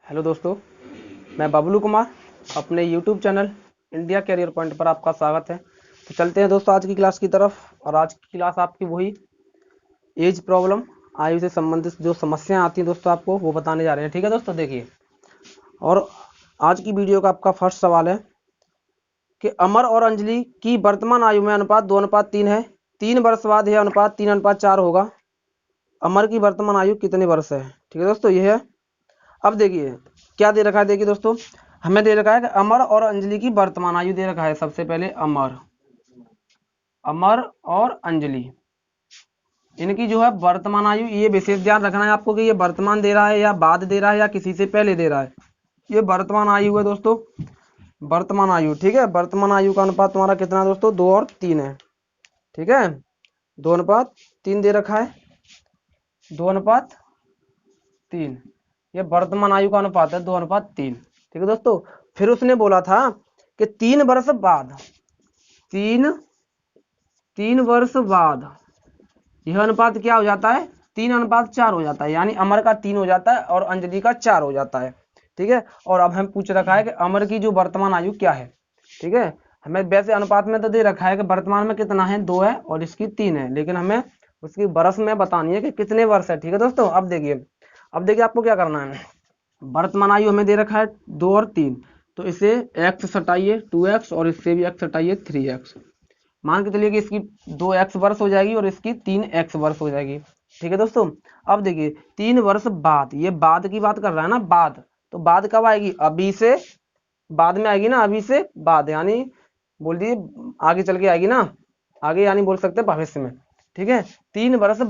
Hello दोस्तों, मैं बबलू कुमार अपने YouTube channel India career point पर आपका स्वागत है। तो चलते हैं दोस्तों आज की क्लास की तरफ। और आज की क्लास आपकी वही एज प्रॉब्लम, आयु से संबंधित जो समस्याएं आती हैं दोस्तों आपको वो बताने जा रहे हैं। ठीक है दोस्तों, देखिए। और आज की वीडियो का आपका फर्स्ट सवाल है कि अमर और अंजलि की वर्तमान आयु में अनुपात 2:3 है। 3 वर्ष बाद यह अनुपात 3:4 होगा। अमर की वर्तमान आयु कितने वर्ष है? ठीक है दोस्तों, ये है। अब देखिए क्या दे रखा है। देखिए दोस्तों, हमें दे रखा है कि अमर और अंजलि की वर्तमान आयु दे रखा है। सबसे पहले अमर और अंजलि, इनकी जो है वर्तमान आयु, ये विशेष ध्यान रखना है आपको कि ये वर्तमान दे रहा है या बाद दे रहा है या किसी से पहले दे रहा है। ये वर्तमान आयु है दोस्तों, वर्तमान आयु। ठीक है, वर्तमान आयु का अनुपात तुम्हारा कितना है दोस्तों? 2 और 3 है। ठीक है, 2:3 दे रखा है, 2:3। ये वर्तमान आयु का अनुपात है 2:3। ठीक है दोस्तों, फिर उसने बोला था कि 3 वर्ष बाद, तीन वर्ष बाद यह अनुपात क्या हो जाता है? 3:4 हो जाता है। यानी अमर का 3 हो जाता है और अंजलि का 4 हो जाता है। ठीक है, और अब हम पूछ रखा है कि अमर की जो वर्तमान आयु क्या है। ठीक है, हमें वैसे अनुपात में तो दे रखा है कि वर्तमान में कितना है, 2 है और इसकी 3 है, लेकिन हमें उसकी वर्ष में बतानी है कि कितने वर्ष है। ठीक है दोस्तों, अब देखिए आपको क्या करना है। वर्तमान आयु हमें दे रखा है 2 और 3, तो इसे x हटाइए 2x और इससे भी x हटाइए 3x। मान के चलिए कि इसकी 2x वर्ष हो जाएगी और इसकी 3x वर्ष हो जाएगी। ठीक है दोस्तों, अब देखिए 3 वर्ष बाद, ये बाद की बात कर रहा है ना, बाद। तो बाद कब आएगी? अभी से बाद में आएगी ना, अभी से बाद, यानी बोल दीजिए आगे चल के आएगी ना, आगे यानी बोल सकते हैं भविष्य में। ठीक है, 3 वर्ष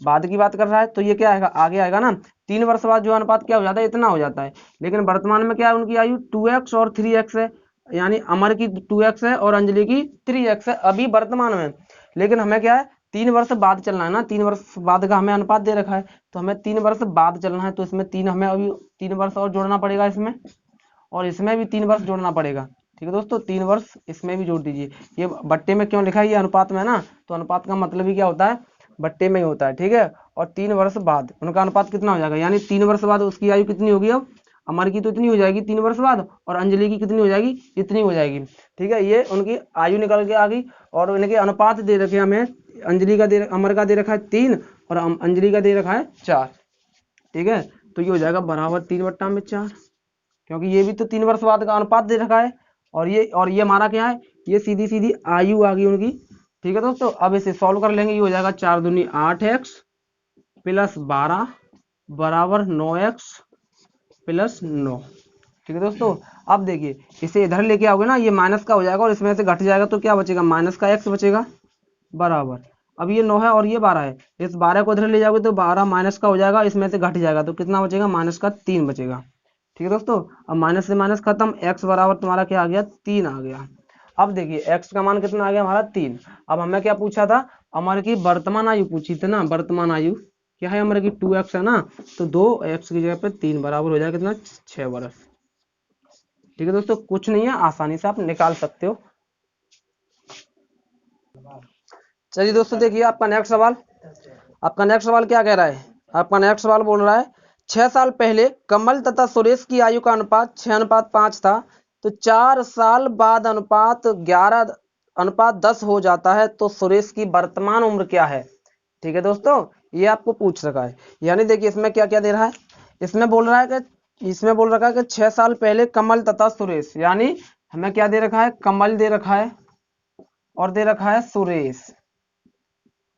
बाद की बात कर रहा है, तो ये क्या आएगा? आगे आएगा ना। 3 वर्ष बाद जो अनुपात क्या हो जाता है? इतना हो जाता है। लेकिन वर्तमान में क्या है? उनकी आयु 2x और 3x है, यानी अमर की 2x है और अंजलि की 3x है अभी वर्तमान में। लेकिन हमें क्या है? 3 वर्ष बाद चलना है ना, 3 वर्ष बाद का हमें अनुपात दे रखा है, तो हमें 3 वर्ष बाद चलना है। तो इसमें 3, हमें अभी 3 वर्ष और जोड़ना पड़ेगा इसमें, और इसमें भी 3 वर्ष जोड़ना पड़ेगा। ठीक है दोस्तों, 3 वर्ष इसमें भी जोड़ दीजिए। ये बट्टे में क्यों लिखा है? ये अनुपात में है ना, तो अनुपात का मतलब ही क्या होता है? बट्टे में ही होता है। ठीक है, और 3 वर्ष बाद उनका अनुपात कितना हो जाएगा? यानी 3 वर्ष बाद उसकी आयु कितनी होगी? अब अमर की तो इतनी हो जाएगी 3 वर्ष बाद, और अंजलि की कितनी हो जाएगी? इतनी हो जाएगी। ठीक है, ये उनकी आयु निकल के आ गई। और इनके अनुपात दे रखे हमें, अंजलि का अमर का दे रखा है 3 और अंजलि का दे रखा है 4। ठीक है, तो ये हो जाएगा बराबर 3/4, क्योंकि ये भी तो 3 वर्ष बाद का अनुपात दे रखा है। और ये हमारा क्या है? ये सीधी सीधी आयु आ गई उनकी। ठीक है दोस्तों, अब इसे सॉल्व कर लेंगे। ये हो जाएगा 4 दूनी 8x + 12 बराबर 9x + 9। ठीक है दोस्तों, अब देखिए इसे इधर लेके आओगे ना, ये माइनस का हो जाएगा और इसमें से घट जाएगा, तो क्या बचेगा? माइनस का x बचेगा बराबर। अब ये 9 है और ये 12 है, इस 12 को इधर ले जाओगे तो 12 माइनस का हो जाएगा, इसमें से घट जाएगा, तो कितना बचेगा? -3 बचेगा। ठीक है दोस्तों, अब माइनस से माइनस खत्म, x बराबर तुम्हारा क्या आ गया? 3 आ गया। अब देखिए x का मान कितना आ गया हमारा? 3। अब हमें क्या पूछा था? अमर की वर्तमान आयु पूछी थी ना। वर्तमान आयु क्या है अमर की? 2x है ना, तो 2x की जगह पे 3 बराबर हो जाएगा कितना? 6 वर्ष। ठीक है दोस्तों, कुछ नहीं है, आसानी से आप निकाल सकते हो। चलिए दोस्तों, देखिए आपका नेक्स्ट सवाल क्या कह रहा है? आपका नेक्स्ट सवाल बोल रहा है 6 साल पहले कमल तथा सुरेश की आयु का अनुपात 6:5 था, तो 4 साल बाद अनुपात 11:10 हो जाता है, तो सुरेश की वर्तमान उम्र क्या है? ठीक है दोस्तों, ये आपको पूछ रखा है। यानी देखिए इसमें क्या क्या दे रहा है। इसमें बोल रखा है कि 6 साल पहले कमल तथा सुरेश, यानी हमें क्या दे रखा है? कमल दे रखा है और दे रखा है सुरेश,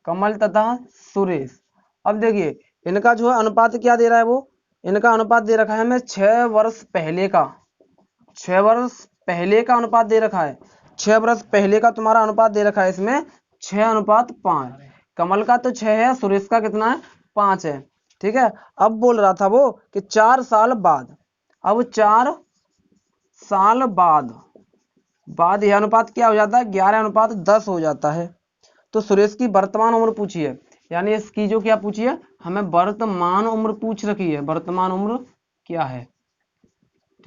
कमल तथा सुरेश। अब देखिए इनका जो है अनुपात क्या दे रहा है? वो इनका अनुपात दे रखा है हमें 6 वर्ष पहले का, 6 वर्ष पहले का अनुपात दे रखा है। 6 वर्ष पहले का तुम्हारा अनुपात दे रखा है इसमें 6:5। कमल का तो 6 है, सुरेश का कितना है? 5 है। ठीक है, अब बोल रहा था वो कि 4 साल बाद, अब 4 साल बाद यह अनुपात क्या हो जाता है? 11:10 हो जाता है। तो सुरेश की वर्तमान उम्र पूछी है, यानी इसकी जो क्या पूछी है? हमें वर्तमान उम्र पूछ रखी है। वर्तमान उम्र क्या है?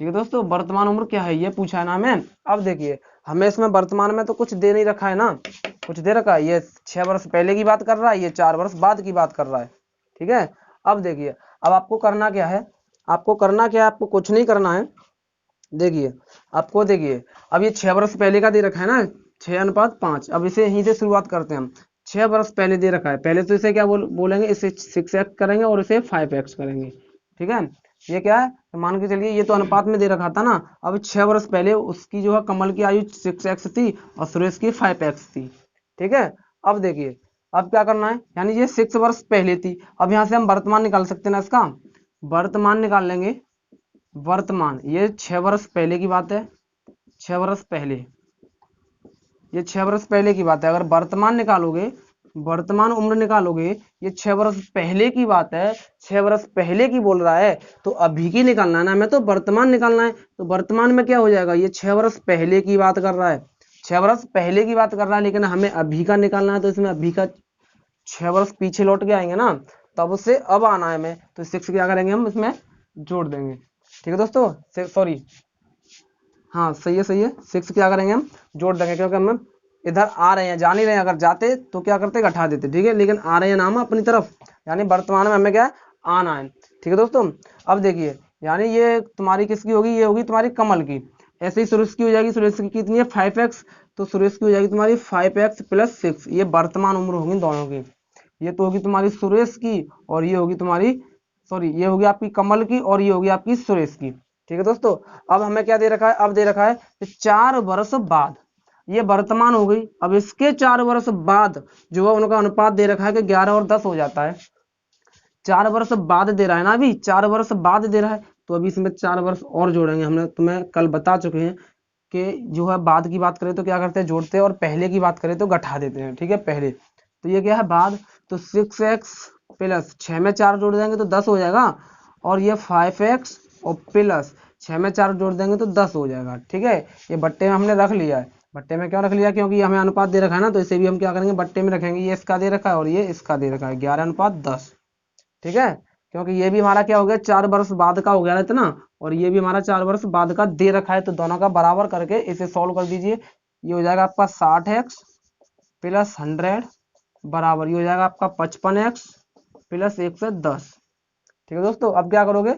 ठीक है दोस्तों, वर्तमान उम्र क्या है ये पूछा है ना हमें। अब देखिए हमें इसमें वर्तमान में तो कुछ दे नहीं रखा है ना, कुछ दे रखा है। ये 6 वर्ष पहले की बात कर रहा है, ये 4 वर्ष बाद की बात कर रहा है। ठीक है, अब देखिए अब आपको करना क्या है? आपको करना क्या है, आपको कुछ नहीं करना है। देखिए आपको, देखिए अब ये 6 वर्ष पहले का दे रखा है ना, 6:5। अब इसे यहीं से शुरुआत करते हैं हम। 6 वर्ष पहले दे रखा है, पहले तो इसे क्या बोलेंगे, इसे 6x करेंगे और इसे 5x करेंगे। ठीक है, ये क्या है, तो मान के चलिए ये तो अनुपात में दे रखा था ना। अब 6 वर्ष पहले उसकी जो है कमल की आयु 6x थी और सुरेश की 5x थी। ठीक है, अब देखिए अब क्या करना है, यानी ये 6 वर्ष पहले थी। अब यहाँ से हम वर्तमान निकाल सकते हैं ना, इसका वर्तमान निकाल लेंगे। वर्तमान, ये 6 वर्ष पहले की बात है, 6 वर्ष पहले, ये 6 वर्ष पहले की बात है। अगर वर्तमान निकालोगे, वर्तमान उम्र निकालोगे, ये 6 वर्ष पहले की बात है, 6 वर्ष पहले की बोल रहा है, तो अभी की निकालना है ना, हमें तो वर्तमान निकालना है। तो वर्तमान में क्या हो जाएगा, ये 6 वर्ष पहले की बात कर रहा है, 6 वर्ष पहले की बात कर रहा है, लेकिन हमें अभी का निकालना है, तो इसमें अभी का 6 वर्ष पीछे लौट के आएंगे ना, तब उससे अब आना है हमें, तो 6 क्या करेंगे हम इसमें जोड़ देंगे। ठीक है दोस्तों, सॉरी, हाँ सही है, सही है, 6 क्या करेंगे हम जोड़ देंगे, क्योंकि हम इधर आ रहे हैं, जा नहीं रहे हैं। अगर जाते तो क्या करते, घटा देते। ठीक है, लेकिन आ रहे हैं ना हम अपनी तरफ, यानी वर्तमान में हमें क्या है, आना है। ठीक है दोस्तों, अब देखिए, यानी ये तुम्हारी किसकी होगी, ये होगी तुम्हारी कमल की। ऐसे ही सुरेश की हो जाएगी, सुरेश की कितनी है 5x, तो सुरेश की हो जाएगी तुम्हारी 5x + 6। ये वर्तमान उम्र होगी दोनों की। ये तो होगी तुम्हारी सुरेश की और ये होगी तुम्हारी, सॉरी, ये होगी आपकी कमल की और ये होगी आपकी सुरेश की। ठीक है दोस्तों, अब हमें क्या दे रखा है, अब दे रखा है 4 वर्ष बाद, ये वर्तमान हो गई। अब इसके 4 वर्ष बाद जो है उनका अनुपात दे रखा है कि 11 और 10 हो जाता है। 4 वर्ष बाद दे रहा है ना, अभी 4 वर्ष बाद दे रहा है, तो अभी इसमें 4 वर्ष और जोड़ेंगे। हमने तुम्हें कल बता चुके हैं कि जो है बाद की बात करें तो क्या करते हैं, जोड़ते हैं, और पहले की बात करें तो घटा देते हैं। ठीक है, पहले तो ये क्या है बाद, तो 6x + 6 में 4 जोड़ देंगे तो 10 हो जाएगा, और ये 5x और प्लस 6 में 4 जोड़ देंगे तो 10 हो जाएगा। ठीक है, ये बट्टे में हमने रख लिया है। बट्टे में क्यों रख लिया, क्योंकि हमें अनुपात दे रखा है ना, तो इसे भी हम क्या करेंगे, बट्टे में रखेंगे। ये इसका दे रखा है और ये इसका दे रखा है, 11:10। ठीक है, क्योंकि ये भी हमारा क्या हो गया, 4 वर्ष बाद का हो गया इतना, और ये भी हमारा 4 वर्ष बाद का दे रखा है, तो दोनों का बराबर करके इसे सॉल्व कर दीजिए। ये हो जाएगा आपका 60x + 100 बराबर, ये हो जाएगा आपका 55x + 110। ठीक है दोस्तों, अब क्या करोगे,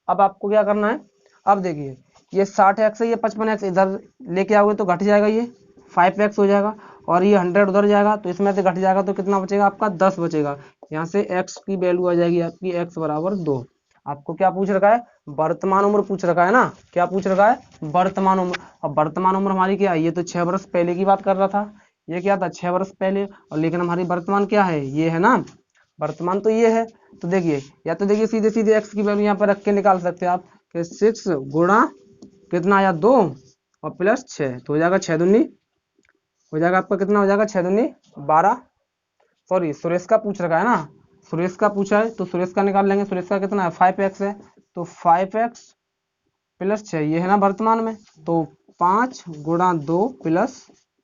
अब आपको क्या करना है, अब देखिए ये 60x है, ये 55x इधर लेके आओगे तो घट जाएगा, ये 5x हो जाएगा, और ये 100 उधर जाएगा तो इसमें से घट जाएगा, तो कितना बचेगा आपका 10 बचेगा। यहाँ से x की वैल्यू आ जाएगी आपकी x = 2। आपको क्या पूछ रखा है, वर्तमान उम्र पूछ रखा है ना, क्या पूछ रखा है, वर्तमान उम्र। अब वर्तमान उम्र हमारी क्या है, ये तो 6 वर्ष पहले की बात कर रहा था, ये क्या था 6 वर्ष पहले, और लेकिन हमारी वर्तमान क्या है, ये है ना, वर्तमान तो ये है। तो देखिए, या तो देखिए सीधे सीधे x की वैल्यू यहाँ पर रख के निकाल सकते हैं आप कि 6 गुणा कितना आया 2 और प्लस 6, तो हो जाएगा 6 दूनी, हो जाएगा आपका कितना हो जाएगा 6 दूनी 12। सॉरी, सुरेश का पूछ रखा है ना, सुरेश का पूछा है तो सुरेश का निकाल लेंगे। सुरेश का कितना है 5x है, तो 5x + 6 ये है ना वर्तमान में, तो 5 गुणा 2 +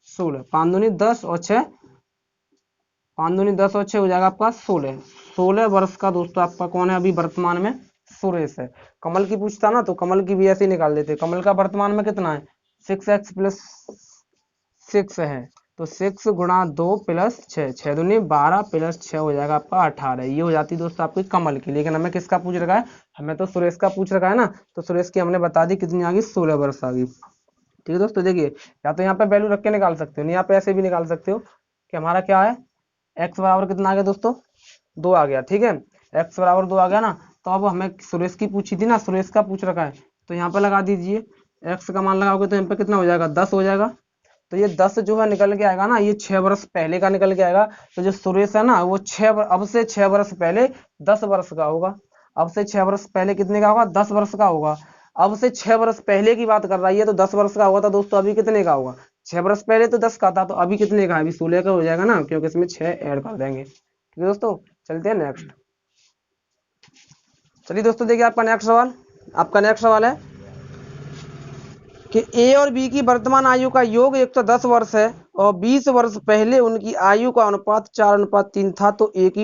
16, 5 दूनी 10 और 6, 5 दूनी 10 और 6 हो जाएगा आपका 16। 16 वर्ष का दोस्तों आपका कौन है अभी वर्तमान में, सुरेश है। कमल की पूछता ना तो कमल की भी ऐसे ही निकाल देते। कमल का वर्तमान में कितना है 6x + 6 है, तो 6 गुणा 2 + 6, 6 दूनी 12 + 6 हो जाएगा आपका 18। ये हो जाती दोस्तों आपकी कमल की। लेकिन हमें किसका पूछ रखा है, हमें तो सुरेश का पूछ रखा है ना, तो सुरेश की हमने बता दी कितनी आ गई 16 वर्ष आ गई। ठीक है दोस्तों, देखिए या तो यहाँ पे वैल्यू रख के निकाल सकते हो, नहीं यहाँ पे ऐसे भी निकाल सकते हो कि हमारा क्या है, x बराबर कितना आ गया दोस्तों 2 आ गया। ठीक है, x बराबर 2 आ गया ना, तो अब हमें सुरेश की पूछी थी ना, सुरेश का पूछ रखा है, तो यहाँ पे लगा दीजिए, x का मान लगाओगे तो यहाँ पे कितना हो जाएगा 10 हो जाएगा। तो ये 10 जो है निकल के आएगा ना, ये 6 वर्ष पहले का निकल के आएगा। तो जो सुरेश है ना वो अब से 6 वर्ष पहले 10 वर्ष का होगा। अब से 6 वर्ष पहले कितने का होगा, 10 वर्ष का होगा। अब से 6 वर्ष पहले की बात कर रही है, तो 10 वर्ष का हुआ था दोस्तों, अभी कितने का होगा, 6 वर्ष पहले तो 10 का था, तो अभी कितने का है, अभी 16 का हो जाएगा ना, क्योंकि इसमें 6 ऐड कर देंगे। ठीक है दोस्तों, चलते हैं नेक्स्ट। चलिए दोस्तों, देखिए आपका नेक्स्ट सवाल, आपका नेक्स्ट सवाल है कि ए और बी की वर्तमान आयु का योग 110 वर्ष है और 20 वर्ष पहले उनकी आयु का अनुपात 4:3 था, तो ए की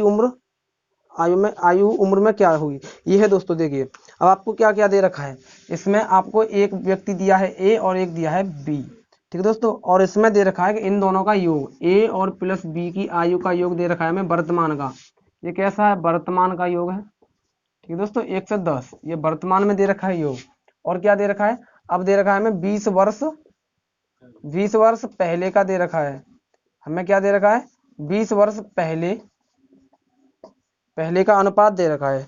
आयु उम्र में क्या होगी। ये है दोस्तों, देखिए अब आपको क्या क्या दे रखा है, इसमें आपको एक व्यक्ति दिया है ए और एक दिया है बी। ठीक है दोस्तों, और इसमें दे रखा है कि इन दोनों का योग ए और प्लस बी की आयु का योग दे रखा है हमें वर्तमान का। ये कैसा है, वर्तमान का योग है। ठीक है दोस्तों, 1 से 10 ये वर्तमान में दे रखा है योग। और क्या दे रखा है, अब दे रखा है हमें 20 वर्ष पहले का दे रखा है। हमें क्या दे रखा है, 20 वर्ष पहले का अनुपात दे रखा है।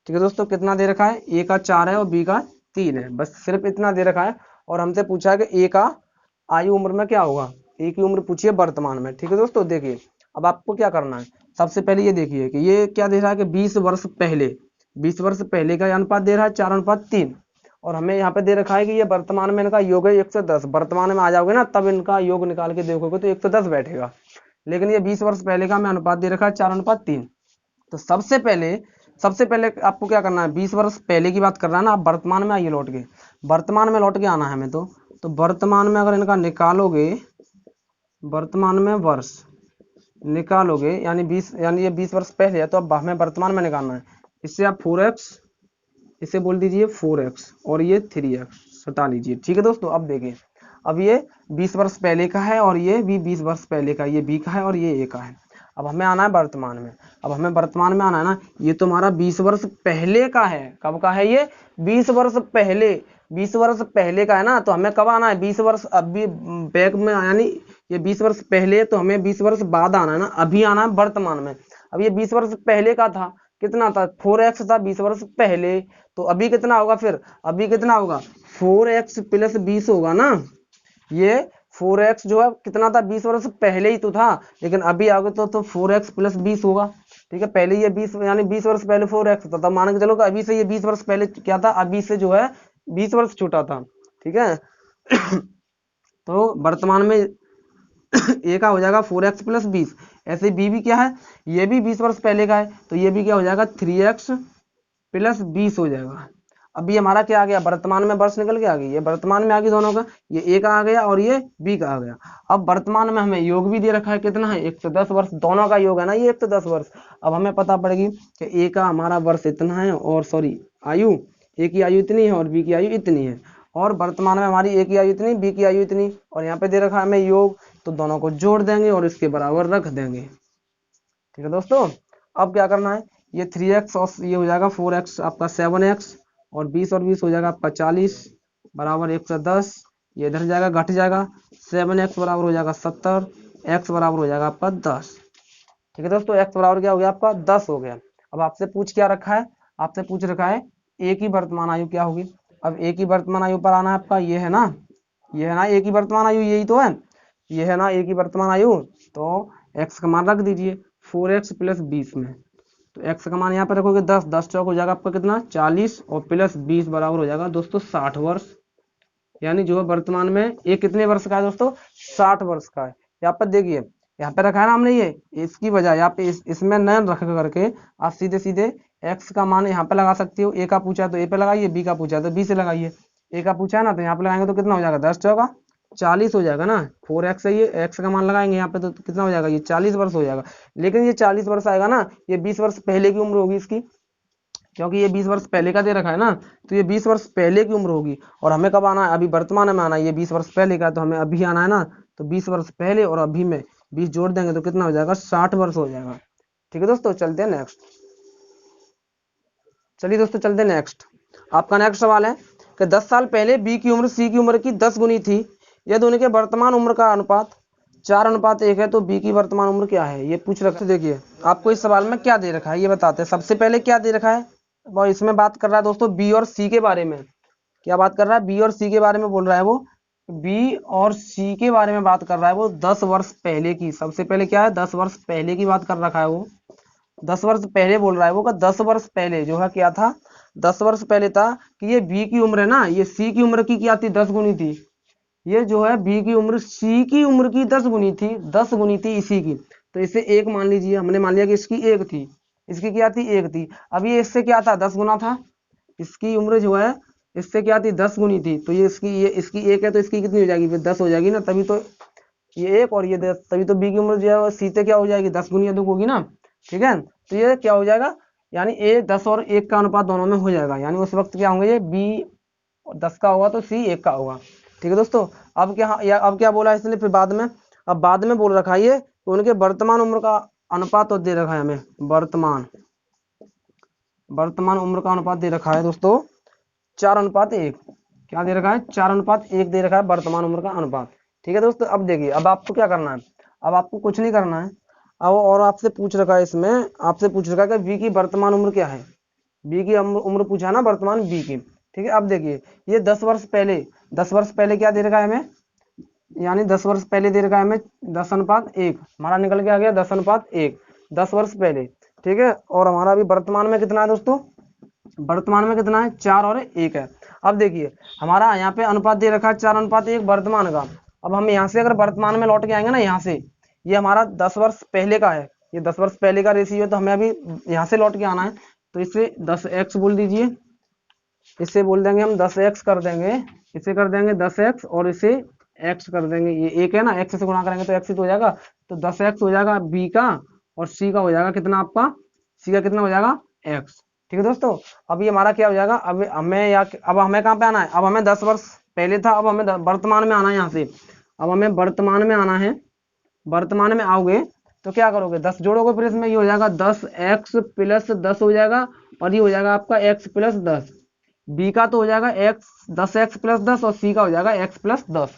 ठीक है दोस्तों, कितना दे रखा है, ए का 4 है और बी का 3 है, बस सिर्फ इतना दे रखा है। और हमसे पूछा है कि ए का आयु उम्र में क्या होगा, ए की उम्र पूछिए वर्तमान में। ठीक है दोस्तों, देखिए अब आपको क्या करना है, सबसे पहले ये देखिए कि ये क्या दे रहा है कि 20 वर्ष पहले का अनुपात दे रहा है 4:3। और हमें यहाँ पे दे रखा है कि ये वर्तमान में इनका योग है 1 से 10। वर्तमान में आ जाओगे ना तब इनका योग निकाल के देखोगे तो 1 से 10 बैठेगा, लेकिन ये 20 वर्ष पहले का हमें अनुपात दे रखा है 4:3। तो सबसे पहले आपको क्या करना है, 20 वर्ष पहले की बात कर रहा है ना, आप वर्तमान में आइए, लौट के वर्तमान में लौट के आना है हमें। तो वर्तमान में अगर इनका निकालोगे, वर्तमान में वर्ष निकालोगे यानी 20, यानी ये 20 वर्ष पहले है, तो अब हमें वर्तमान में निकालना है। इससे आप 4x, इसे बोल दीजिए 4x और ये 3x हटा लीजिए। ठीक है दोस्तों, अब देखिए अब ये 20 वर्ष पहले का है और ये भी 20 वर्ष पहले का, ये b का है और ये a का है। अब हमें आना है वर्तमान में, अब हमें वर्तमान में आना है ना, ये तो हमारा 20 वर्ष पहले का है। कब का है ये, 20 वर्ष पहले, 20 वर्ष पहले का है ना, तो हमें कब आना है, 20 वर्ष अभी बैक में, यानी ये 20 वर्ष पहले, तो हमें 20 वर्ष बाद आना है ना, अभी आना है वर्तमान में। अब ये 20 वर्ष पहले का था, कितना था, 4x था 20 वर्ष पहले, तो अभी कितना होगा, फिर अभी कितना होगा, 4x प्लस 20 होगा ना। ये 4x जो है कितना था, 20 वर्ष पहले ही तो था, लेकिन अभी आओगे तो 4x प्लस 20 होगा। ठीक है, पहले ये 20 यानी 20 वर्ष पहले 4x था, तब मान के चलो कि अभी से ये 20 वर्ष पहले क्या था, अभी से जो है 20 वर्ष छोटा था। ठीक है तो वर्तमान में ए का हो जाएगा 4x प्लस 20। ऐसे बी भी क्या है, ये भी 20 वर्ष पहले का है, तो ये भी क्या हो जाएगा 3x प्लस 20 हो जाएगा। अभी हमारा क्या आ गया, वर्तमान में वर्ष निकल के आ गई, ये वर्तमान में आ गई दोनों का, ये ए का आ गया और ये बी का आ गया। अब वर्तमान में हमें योग भी दे रखा है, कितना है 1 से 10 वर्ष, दोनों का योग है ना ये 1 से 10 वर्ष। अब हमें पता पड़ेगी कि ए का हमारा वर्ष इतना है, और सॉरी आयु, ए की आयु इतनी है और बी की आयु इतनी है, और वर्तमान में हमारी ए की आयु इतनी, बी की आयु इतनी, और यहाँ पे दे रखा है हमें योग, तो दोनों को जोड़ देंगे और इसके बराबर रख देंगे। ठीक है दोस्तों, अब क्या करना है, ये 3x और ये हो जाएगा 4x आपका 7x, और 20 और 20 हो जाएगा आपका 40 बराबर 1 से 10, ये इधर जाएगा घट जाएगा, 7x बराबर हो जाएगा 70, x बराबर हो जाएगा आपका 10। ठीक है दोस्तों, x बराबर क्या हो गया आपका 10 हो गया। अब आपसे पूछ क्या रखा है, आपसे पूछ रखा है a की वर्तमान आयु क्या होगी। अब a की वर्तमान आयु पर आना है आपका, ये है ना, ये है ना a की वर्तमान आयु, यही तो है, ये है ना a की वर्तमान आयु, तो x का मान रख दीजिए 4x प्लस 20 में, तो x का मान यहाँ पे रखोगे 10, 10 चौक हो जाएगा आपका कितना 40, और प्लस 20 बराबर हो जाएगा दोस्तों 60 वर्ष। यानी जो है वर्तमान में ये कितने वर्ष का है दोस्तों, 60 वर्ष का है। यहाँ पर देखिए, यहाँ पे रखा है ना हमने ये, इसकी वजह यहाँ पे इसमें नन रख करके आप सीधे सीधे x का मान यहाँ पे लगा सकते हो। ए का पूछा है तो ए पे लगाइए, बी का पूछा है तो बी से लगाइए। ए का पूछा है ना तो यहाँ पे लगाएंगे तो कितना हो जाएगा, 10 चौका 40 हो जाएगा ना, 4x है ये, x का मान लगाएंगे यहाँ पे तो कितना हो जाएगा, ये 40 वर्ष हो जाएगा। लेकिन ये 40 वर्ष आएगा ना, ये 20 वर्ष पहले की उम्र होगी इसकी, क्योंकि ये 20 वर्ष पहले का दे रखा है ना, तो ये 20 वर्ष पहले की उम्र होगी। और हमें कब आना है, अभी वर्तमान में आना है, ये 20 वर्ष पहले का, तो हमें अभी आना है ना, तो 20 वर्ष पहले और अभी में 20 जोड़ देंगे तो कितना हो जाएगा, 60 वर्ष हो जाएगा। ठीक है दोस्तों, चलते हैं नेक्स्ट। चलिए दोस्तों चलते हैं नेक्स्ट। आपका नेक्स्ट सवाल है कि 10 साल पहले बी की उम्र सी की उम्र की 10 गुनी थी, यदि उनके वर्तमान उम्र का अनुपात 4:1 है तो बी की वर्तमान उम्र क्या है, ये पूछ रखा है। देखिए आपको इस सवाल में क्या दे रखा है ये बताते हैं। सबसे पहले क्या दे रखा है, और इसमें बात कर रहा है दोस्तों बी और सी के बारे में। क्या बात कर रहा है, बी और सी के बारे में बोल रहा है वो, बी और सी के बारे में बात कर रहा है वो 10 वर्ष पहले की। सबसे पहले क्या है, 10 वर्ष पहले की बात कर रखा है वो, 10 वर्ष पहले बोल रहा है वो का 10 वर्ष पहले जो है क्या था, 10 वर्ष पहले था कि ये बी की उम्र है ना, ये सी की उम्र की क्या थी, 10 गुनी थी। ये जो है बी की उम्र सी की उम्र की 10 गुनी थी, 10 गुनी थी इसी की, तो इसे एक मान लीजिए। हमने मान लिया कि इसकी एक थी, इसकी क्या थी, एक थी। अब ये इससे क्या था, 10 गुना था, इसकी उम्र जो है इससे क्या थी, 10 गुनी थी, तो ये इसकी एक है तो इसकी कितनी हो जाएगी, फिर 10 हो जाएगी ना, तभी तो ये एक और ये 10, तभी तो बी की उम्र जो है सी से क्या हो जाएगी, 10 गुनी अधिक होगी ना। ठीक है, तो ये क्या हो जाएगा, यानी ए 10 और 1 का अनुपात दोनों में हो जाएगा, यानी उस वक्त क्या होंगे, ये बी 10 का होगा तो सी 1 का होगा। ठीक है दोस्तों, अब क्या बोला इसने फिर बाद में, अब बाद में बोल रखा है ये तो उनके वर्तमान उम्र का अनुपात तो दे रखा है हमें, वर्तमान वर्तमान उम्र का अनुपात दे रखा है दोस्तों 4:1। क्या दे रखा है? 4:1 दे रखा है वर्तमान उम्र का अनुपात। ठीक है दोस्तों, अब देखिए, अब आपको क्या करना है, अब आपको कुछ नहीं करना है। अब और आपसे पूछ रखा है, इसमें आपसे पूछ रखा है कि बी की वर्तमान उम्र क्या है। बी की उम्र पूछा ना, वर्तमान बी की। ठीक है, अब देखिए ये 10 वर्ष पहले, 10 वर्ष पहले क्या दे रखा है हमें, यानी 10 वर्ष पहले दे रखा है हमें 10:1, हमारा निकल के आ गया 10:1, 10 वर्ष पहले। ठीक है, और हमारा अभी वर्तमान में कितना है दोस्तों, वर्तमान में कितना है, 4:1 है। अब देखिए हमारा यहाँ पे अनुपात दे रखा है 4:1 वर्तमान का। अब हम यहाँ से अगर वर्तमान में लौट के आएंगे ना, यहाँ से, ये हमारा 10 वर्ष पहले का है, ये 10 वर्ष पहले का रेशियो है, तो हमें अभी यहाँ से लौट के आना है। तो इसे 10x बोल दीजिए, इससे बोल देंगे हम 10x कर देंगे, इसे कर देंगे 10x और इसे x कर देंगे, ये एक है ना, x से गुणा करेंगे तो x ही तो हो जाएगा। तो 10x हो जाएगा b का, और c का हो जाएगा कितना आपका, c का कितना हो जाएगा x। ठीक है दोस्तों, अब ये हमारा क्या हो जाएगा, अब हमें अब हमें कहाँ पे आना है, अब हमें 10 वर्ष पहले था, अब हमें वर्तमान में आना है यहाँ से। अब हमें वर्तमान में आना है, वर्तमान में आओगे तो क्या करोगे, 10 जोड़ोगे, फिर इसमें ये हो जाएगा 10x + 10 हो जाएगा, और ये हो जाएगा आपका x + 10। बी का तो हो जाएगा x 10x + 10 और सी का हो जाएगा x + 10।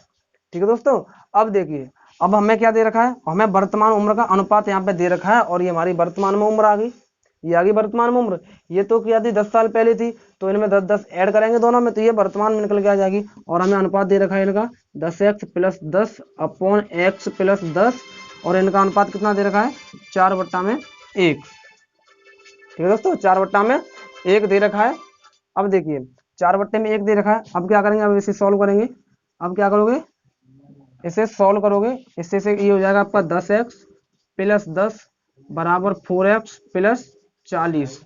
ठीक है दोस्तों, अब देखिए, अब हमें क्या दे रखा है, हमें वर्तमान उम्र का अनुपात यहाँ पे दे रखा है, और ये हमारी वर्तमान में उम्र आ गई, ये आ गई वर्तमान में उम्र। ये तो क्या थी, 10 साल पहले थी, तो इनमें 10 ऐड करेंगे दोनों में, तो ये वर्तमान में निकल के आ जाएगी। और हमें अनुपात दे रखा है इनका 10x + 10 अपॉन x + 10, और इनका अनुपात कितना दे रखा है, 4/1। ठीक है दोस्तों, 4/1 दे रखा है। अब देखिए 4/1 दे रखा है, अब क्या करेंगे, अब इसे सॉल्व करेंगे। अब क्या करोगे, इसे सॉल्व करोगे, इससे से ये हो जाएगा आपका 10x + 10 बराबर 4x + 40।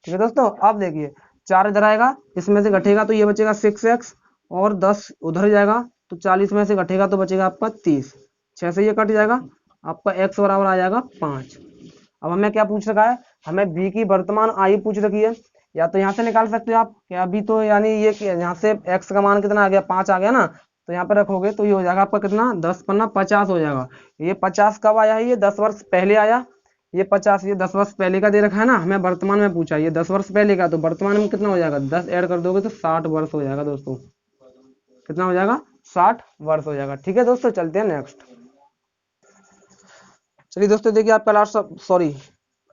ठीक है दोस्तों, अब देखिए 4 इधर आएगा, इसमें से घटेगा तो ये बचेगा 6x, और 10 उधर जाएगा तो 40 में से घटेगा तो बचेगा आपका 30, 6 से ये कट जाएगा, आपका x बराबर आ जाएगा 5। अब हमें क्या पूछ रखा है, हमें b की वर्तमान आयु पूछ रखी है। या तो यहाँ से निकाल सकते हो आप कि अभी तो, यानी ये यहाँ से x का मान कितना आ गया, 5 आ गया ना, तो यहाँ पे रखोगे तो ये हो जाएगा आपका कितना, 10 पन्ना 50 हो जाएगा। ये 50 कब आया है, ये 10 वर्ष पहले आया, ये 50, ये 10 वर्ष पहले का दे रखा है ना, हमें वर्तमान में पूछा, ये 10 वर्ष पहले का, तो वर्तमान में कितना हो जाएगा, 10 ऐड कर दोगे तो 60 वर्ष हो जाएगा दोस्तों। कितना हो जाएगा, 60 वर्ष हो जाएगा। ठीक है दोस्तों, चलते हैं नेक्स्ट। चलिए दोस्तों, देखिए आपका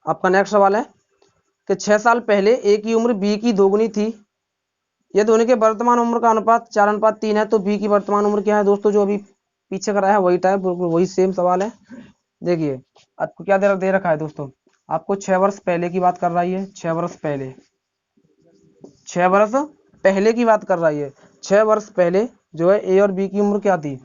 आपका नेक्स्ट सवाल है कि 6 साल पहले ए की उम्र बी की दोगुनी थी, यदि उनके वर्तमान उम्र का अनुपात 4:3 है, तो बी की वर्तमान उम्र क्या है दोस्तों, जो अभी पीछे कराया है वही टाइप, बिल्कुल वही सेम सवाल है। देखिए आपको क्या दे रखा है दोस्तों, आपको 6 वर्ष पहले की बात कर रही है, 6 वर्ष पहले, 6 वर्ष पहले की बात कर रही है। 6 वर्ष पहले जो है ए और बी की उम्र क्या थी,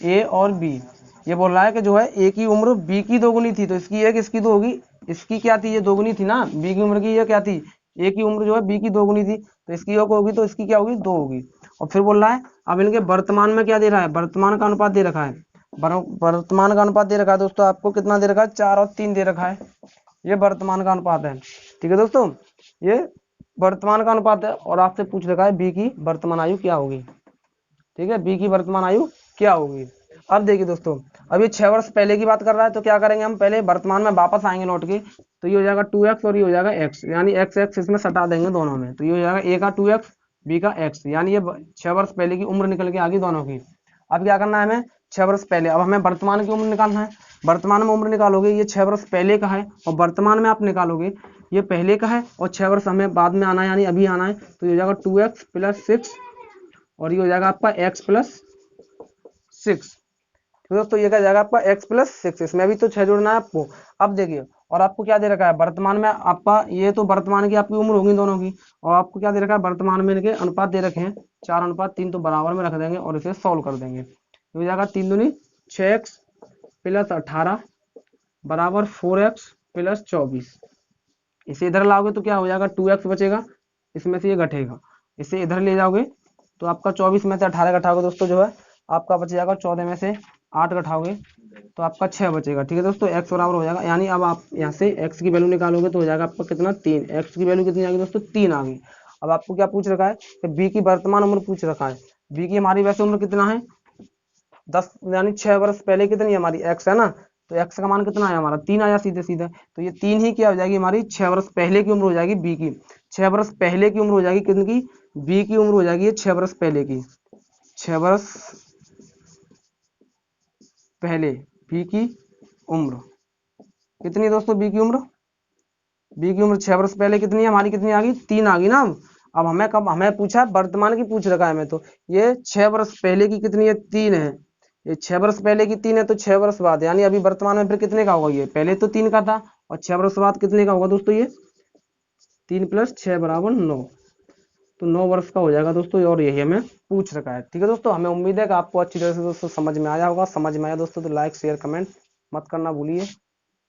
ए और बी, ये बोल रहा है कि जो है ए की उम्र बी की दोगुनी थी, तो इसकी एक इसकी दो होगी, इसकी क्या थी, ये दोगुनी थी ना, बी की उम्र की, ये क्या थी, ए की उम्र जो है बी की दोगुनी थी, तो इसकी एक होगी तो इसकी क्या होगी, 2 होगी। और फिर बोल रहा है अब इनके वर्तमान में क्या दे रहा है, वर्तमान का अनुपात दे रखा है, वर्तमान का अनुपात दे रखा है दोस्तों, आपको कितना दे रखा है, 4 और 3 दे रखा है, ये वर्तमान का अनुपात है। ठीक है दोस्तों, ये वर्तमान का अनुपात है, और आपसे पूछ रखा है बी की वर्तमान आयु क्या होगी। ठीक है, बी की वर्तमान आयु क्या होगी। अब देखिए दोस्तों, अब ये 6 वर्ष पहले की बात कर रहा है, तो क्या करेंगे हम, पहले वर्तमान में वापस आएंगे लौट के, तो ये हो जाएगा 2x और ये हो जाएगा x, यानी x इसमें सटा देंगे दोनों में, तो ये हो जाएगा a का 2x b का x, यानी ये 6 वर्ष पहले की उम्र निकल के आ गई दोनों की। अब क्या करना है हमें, 6 वर्ष पहले, अब हमें वर्तमान की उम्र निकालना है। वर्तमान में उम्र निकालोगे, ये 6 वर्ष पहले का है, और वर्तमान में आप निकालोगे, ये पहले का है और 6 वर्ष हमें बाद में आना है, यानी अभी आना है, तो ये हो जाएगा 2x + 6, और ये हो जाएगा आपका x + 6। तो दोस्तों ये क्या जाएगा आपका x + 6, इसमें भी तो 6 जोड़ना है आपको। अब देखिए, और आपको क्या दे रखा है, वर्तमान में आपका, ये तो वर्तमान की आपकी उम्र होगी दोनों की, और आपको क्या दे रखा है, वर्तमान में इनके अनुपात दे रखे हैं 4:3, तो बराबर में रख देंगे और इसे सॉल्व कर देंगे। तो हो जाएगा 3 दूनी 6x + 18 बराबर 4x + 24। इसे इधर लाओगे तो क्या हो जाएगा, 2x बचेगा, इसमें से ये घटेगा, इसे इधर ले जाओगे तो आपका 24 में से 18 घटाओगे दोस्तों, जो है आपका बच जाएगा, 14 में से 8 घटाओगे तो आपका 6 बचेगा। ठीक है दोस्तों, x बराबर हो जाएगा, यानी अब आप यहाँ से x की वैल्यू निकालोगे तो हो जाएगा आपका कितना, 3, x की वैल्यू कितनी आ गई दोस्तों, 3 आ गई। अब आपको क्या पूछ रखा है कि b की वर्तमान उम्र पूछ रखा है। b की हमारी वैसे उम्र कितना है, 10, यानी 6 वर्ष पहले कितनी हमारी x है ना, तो x का मान कितना आया हमारा, 3 आया सीधे सीधे, तो ये 3 ही क्या हो जाएगी हमारी 6 वर्ष पहले की उम्र हो जाएगी b की। 6 वर्ष पहले की उम्र हो जाएगी कितनी, बी की उम्र हो जाएगी ये 6 वर्ष पहले की, 6 वर्ष पहले बी की उम्र कितनी है दोस्तों, बी की उम्र, बी की उम्र 6 वर्ष पहले कितनी है हमारी, कितनी आ गई, 3 आ गई ना। अब हमें कब, हमें पूछा वर्तमान की पूछ रखा है हमें, तो ये 6 वर्ष पहले की कितनी है, 3 है, ये 6 वर्ष पहले की 3 है, तो 6 वर्ष बाद यानी अभी वर्तमान में फिर कितने का होगा, ये पहले तो 3 का था और 6 वर्ष बाद कितने का होगा दोस्तों, ये 3 + 6 = 9, तो 9 वर्ष का हो जाएगा दोस्तों, और यही हमें पूछ रखा है। ठीक है दोस्तों, हमें उम्मीद है कि आपको अच्छी तरह से दोस्तों समझ में आया होगा। समझ में आया दोस्तों तो लाइक शेयर कमेंट मत करना भूलिए।